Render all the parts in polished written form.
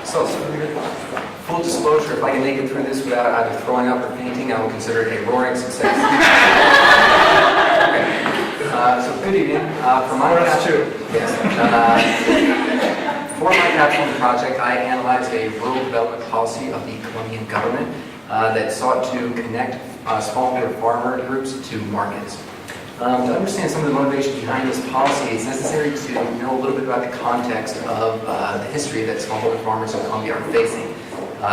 So, full disclosure, if I can make it through this without either throwing up or fainting, I will consider it a roaring success. Okay. So good evening. For my capstone project, I analyzed a rural development policy of the Colombian government that sought to connect smallholder farmer groups to markets. To understand some of the motivation behind this policy, it's necessary to know a little bit about the context of the history that smallholder farmers in Colombia are facing.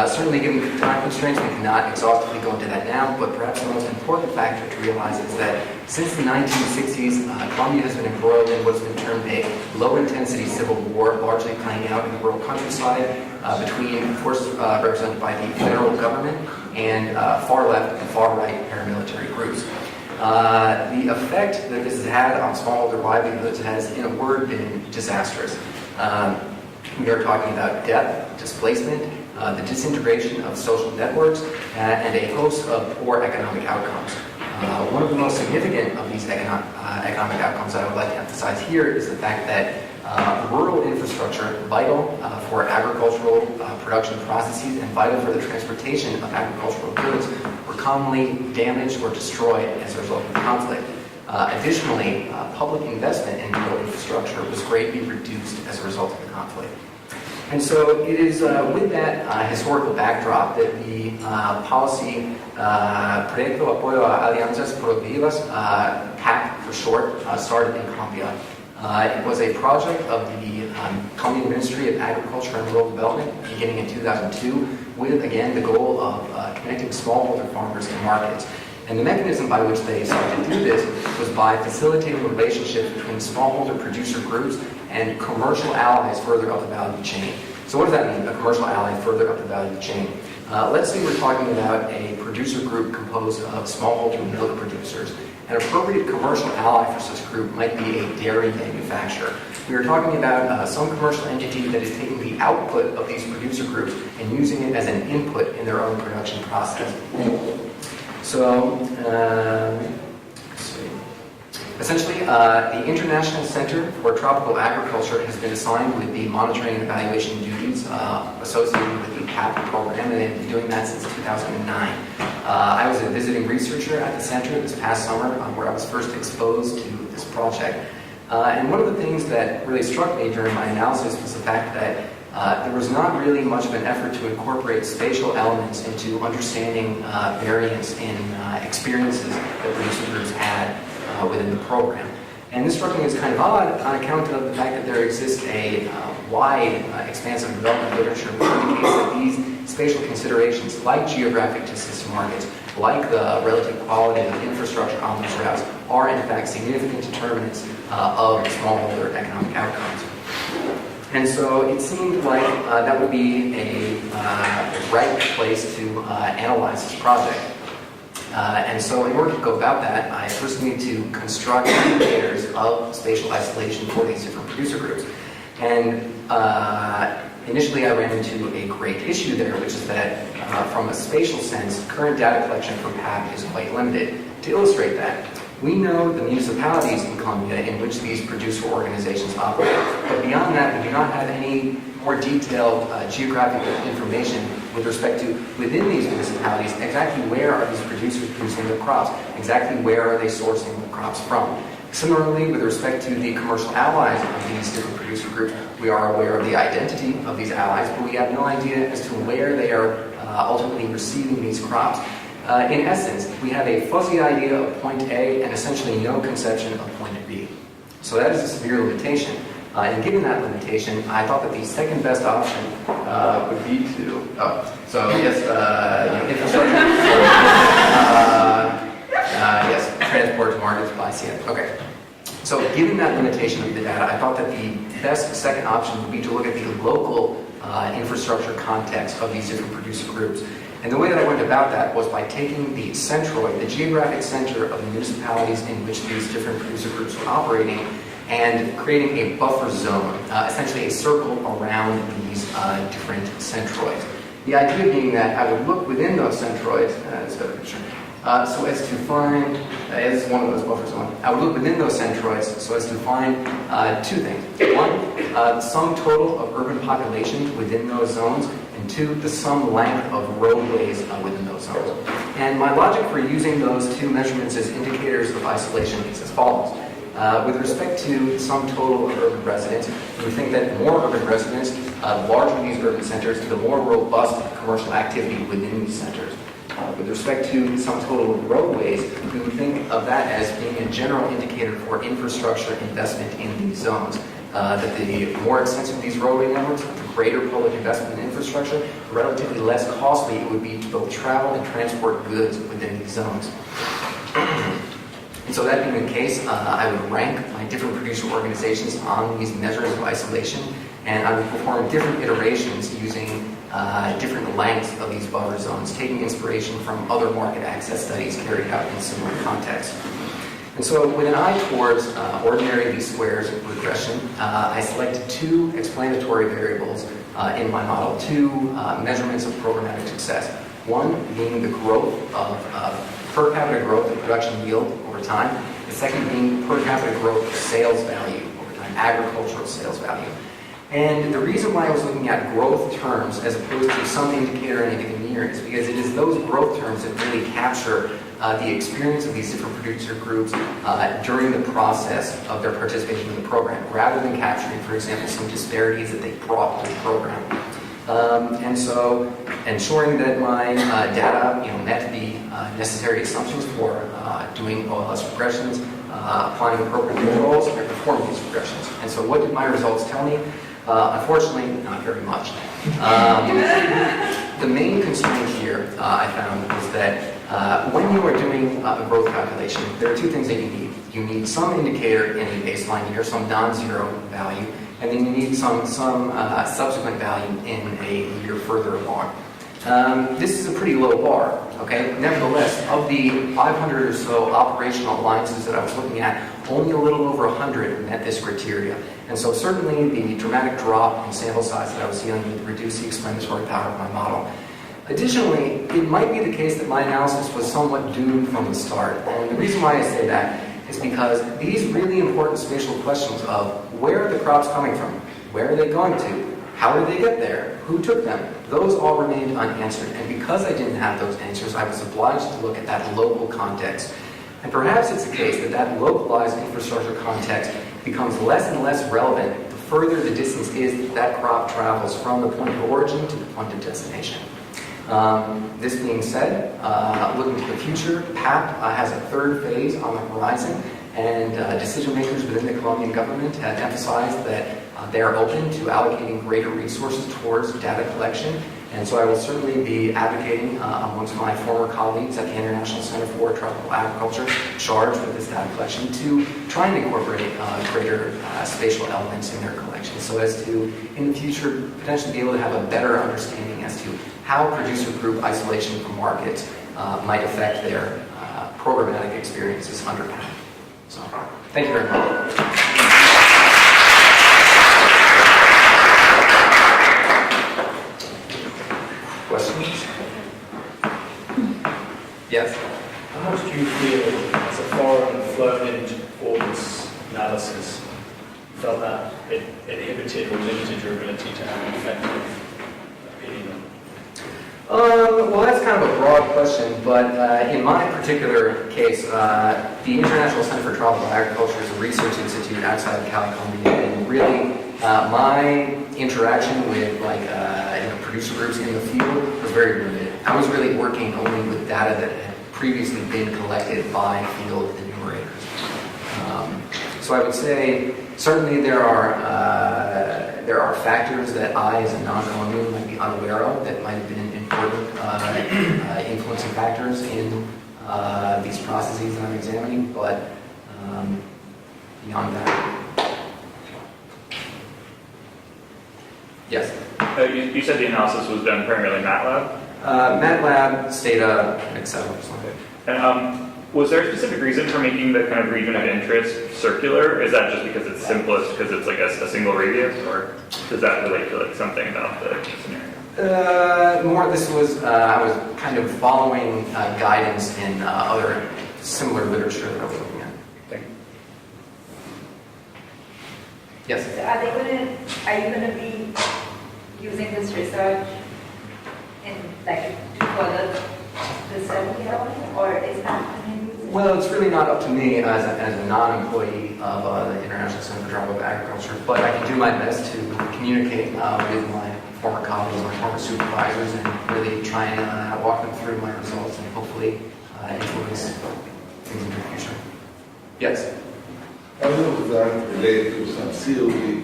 Certainly, given time constraints, we cannot exhaustively go into that now, but perhaps the most important factor to realize is that since the 1960s, Colombia has been embroiled in what's been termed a low-intensity civil war, largely playing out in the rural countryside between forces represented by the federal government and far-left and far-right paramilitary groups. The effect that this has had on smallholder livelihoods has, in a word, been disastrous. We are talking about death, displacement, the disintegration of social networks, and a host of poor economic outcomes. One of the most significant of these economic outcomes that I would like to emphasize here is the fact that rural infrastructure, vital for agricultural production processes and vital for the transportation of agricultural goods, were commonly damaged or destroyed as a result of the conflict. Additionally, public investment in rural infrastructure was greatly reduced as a result of the conflict. And so it is with that historical backdrop that the policy Proyecto Apoyo a Alianzas Productivas, PAC for short, started in Colombia. It was a project of the Colombian Ministry of Agriculture and Rural Development beginning in 2002 with, again, the goal of connecting smallholder farmers to markets. And the mechanism by which they sought to do this was by facilitating relationships between smallholder producer groups and commercial allies further up the value chain. So what does that mean, a commercial ally further up the value chain? Let's say we're talking about a producer group composed of smallholder milk producers. An appropriate commercial ally for such group might be a dairy manufacturer. We are talking about some commercial entity that is taking the output of these producer groups and using it as an input in their own production process. So, essentially, the International Center for Tropical Agriculture has been assigned with the monitoring and evaluation duties associated with the PAP program, and they've been doing that since 2009. I was a visiting researcher at the center this past summer where I was first exposed to this project. And one of the things that really struck me during my analysis was the fact that there was not really much of an effort to incorporate spatial elements into understanding variance in experiences that producer groups had within the program. And this struck me as kind of odd on account of the fact that there exists a wide, expansive development literature which indicates that these spatial considerations, like geographic distance to markets, like the relative quality of infrastructure on those routes, are in fact significant determinants of smallholder economic outcomes. And so it seemed like that would be a right place to analyze this project. And so in order to go about that, I first need to construct indicators of spatial isolation for these different producer groups. And initially I ran into a great issue there, which is that from a spatial sense, current data collection from PAP is quite limited. To illustrate that, we know the municipalities in Colombia in which these producer organizations operate, but beyond that, we do not have any more detailed geographic information with respect to, within these municipalities, exactly where are these producers producing their crops, exactly where are they sourcing the crops from. Similarly, with respect to the commercial allies of these different producer groups, we are aware of the identity of these allies, but we have no idea as to where they are ultimately receiving these crops. In essence, we have a fuzzy idea of point A and essentially no conception of point B. So that is a severe limitation. And given that limitation, I thought that the second best option would be to, infrastructure. Yes, transport to markets by CN. Okay. So given that limitation of the data, I thought that the best second option would be to look at the local infrastructure context of these different producer groups. And the way that I went about that was by taking the centroid, the geographic center of the municipalities in which these different producer groups were operating, and creating a buffer zone, essentially a circle around these different centroids. The idea being that I would look within those centroids, so as to find, as one of those buffer zones, I would look within those centroids so as to find two things. One, the sum total of urban population within those zones, and 2, the sum length of roadways within those zones. And my logic for using those two measurements as indicators of isolation is as follows. With respect to the sum total of urban residents, we think that the more urban residents, the larger these urban centers, the more robust commercial activity within these centers. With respect to the sum total of roadways, we would think of that as being a general indicator for infrastructure investment in these zones. That the more extensive these roadway networks, the greater public investment in infrastructure, the relatively less costly it would be to both travel and transport goods within these zones. And so that being the case, I would rank my different producer organizations on these measures of isolation, and I would perform different iterations using different lengths of these buffer zones, taking inspiration from other market access studies carried out in similar contexts. And so with an eye towards ordinary least squares regression, I selected 2 explanatory variables in my model, 2 measurements of programmatic success. One being the growth of per capita growth of production yield over time. The second being per capita growth of sales value over time, agricultural sales value. And the reason why I was looking at growth terms as opposed to some indicator in a given year is because it is those growth terms that really capture the experience of these different producer groups during the process of their participation in the program, rather than capturing, for example, some disparities that they brought to the program. And so ensuring that my data met the necessary assumptions for doing OLS regressions, applying appropriate controls, I performed these regressions. And so what did my results tell me? Unfortunately, not very much. The main constraint here I found was that when you are doing a growth calculation, there are 2 things that you need. You need some indicator in a baseline year, some non-zero value, and then you need some subsequent value in a year further along. This is a pretty low bar, okay? Nevertheless, of the 500 or so operational alliances that I was looking at, only a little over 100 met this criteria. And so certainly the dramatic drop in sample size that I was dealing with reduced the explanatory power of my model. Additionally, it might be the case that my analysis was somewhat doomed from the start. And the reason why I say that is because these really important spatial questions of where are the crops coming from, where are they going to, how did they get there, who took them, those all remained unanswered. And because I didn't have those answers, I was obliged to look at that local context. And perhaps it's the case that that localized infrastructure context becomes less and less relevant the further the distance is that crop travels from the point of origin to the point of destination. This being said, looking to the future, PAP has a 3rd phase on the horizon, and decision makers within the Colombian government have emphasized that they are open to allocating greater resources towards data collection. And so I will certainly be advocating amongst my former colleagues at the International Center for Tropical Agriculture charged with this data collection to try and incorporate greater spatial elements in their collection so as to, in the future, potentially be able to have a better understanding as to how producer group isolation from markets might affect their programmatic experiences under PAP. So, thank you very much. Questions? Yes? How much do you feel, as a foreign flown into performance analysis, felt that it inhibited or limited your ability to have an effective opinion? Well, that's kind of a broad question, but in my particular case, the International Center for Tropical Agriculture is a research institute outside of Colombian, and really my interaction with producer groups in the field was very limited. I was really working only with data that had previously been collected by field enumerators. So I would say certainly there are factors that I, as a non-Colombian, might be unaware of that might have been important influencing factors in these processes that I'm examining, but beyond that. Yes? You said the analysis was done primarily in MATLAB? MATLAB, Stata, Excel. Okay. And was there a specific reason for making the kind of region of interest circular? Is that just because it's simplest, because it's like a single radius, or does that relate to like something about the scenario? More, this was, I was kind of following guidance in other similar literature that I was looking at. Thank Yes. So are you gonna be using this research in, like, to further the study at all, or is that gonna be used? Well, it's really not up to me as a non-employee of the International Center for Drama of Agriculture, but I can do my best to communicate with my former colleagues, my former supervisors, and really try and walk them through my results and hopefully influence things in the future. Yes? How does that relate to some COD,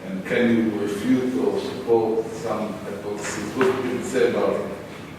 and can you refute or support some hypotheses? What do people say about it?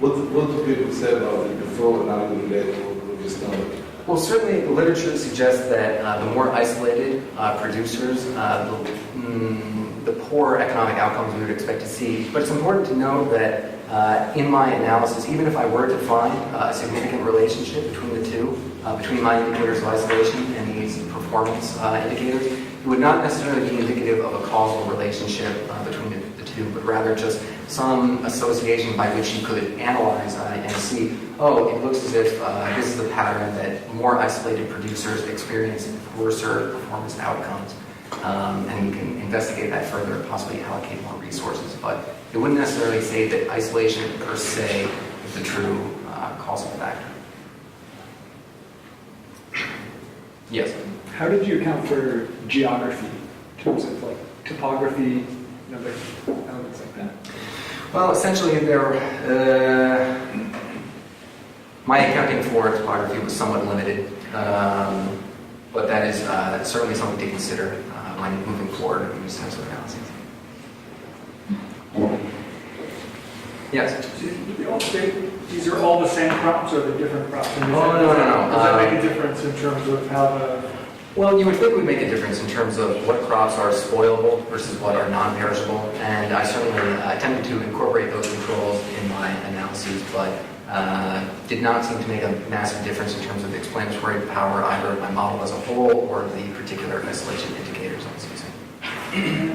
What do people say about it before and now you relate to what just done? Well, certainly the literature suggests that the more isolated producers, the poorer economic outcomes we would expect to see. But it's important to note that in my analysis, even if I were to find a significant relationship between the two, between my indicators of isolation and these performance indicators, it would not necessarily be indicative of a causal relationship between the two, but rather just some association by which you could analyze and see, oh, it looks as if this is the pattern that more isolated producers experience worser performance outcomes. And we can investigate that further and possibly allocate more resources. But it wouldn't necessarily say that isolation per se is the true causal factor. Yes? How did you account for geography in terms of like topography, other elements like that? Well, essentially, my accounting for topography was somewhat limited, but that is certainly something to consider when moving forward in these types of analyses. Yes? So did they all say these are all the same crops or the different crops? And No. Does that make a difference in terms of how the... Well, you would think it would make a difference in terms of what crops are spoilable versus what are non-perishable, and I certainly attempted to incorporate those controls in my analyses, but did not seem to make a massive difference in terms of the explanatory power either of my model as a whole or the particular isolation indicators I was using.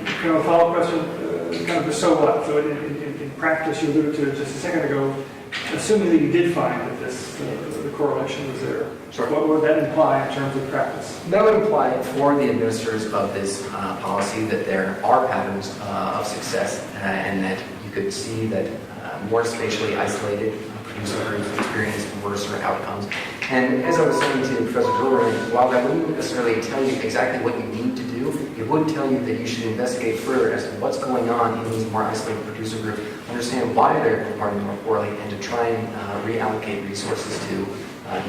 Kind of a follow-up question, kind of the so what? So in practice, you alluded to it just a second ago, assuming that you did find that the correlation was there, Sure. What would that imply in terms of practice? That would imply for the administrators of this policy that there are patterns of success and that you could see that more spatially isolated producer groups experience worse outcomes. And as I was saying to Professor Gilbert, while that wouldn't necessarily tell you exactly what you need to do, it would tell you that you should investigate further as to what's going on in these more isolated producer groups, understand why they're performing more poorly, and to try and reallocate resources to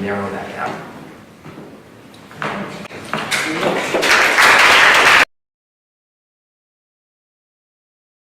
narrow that gap.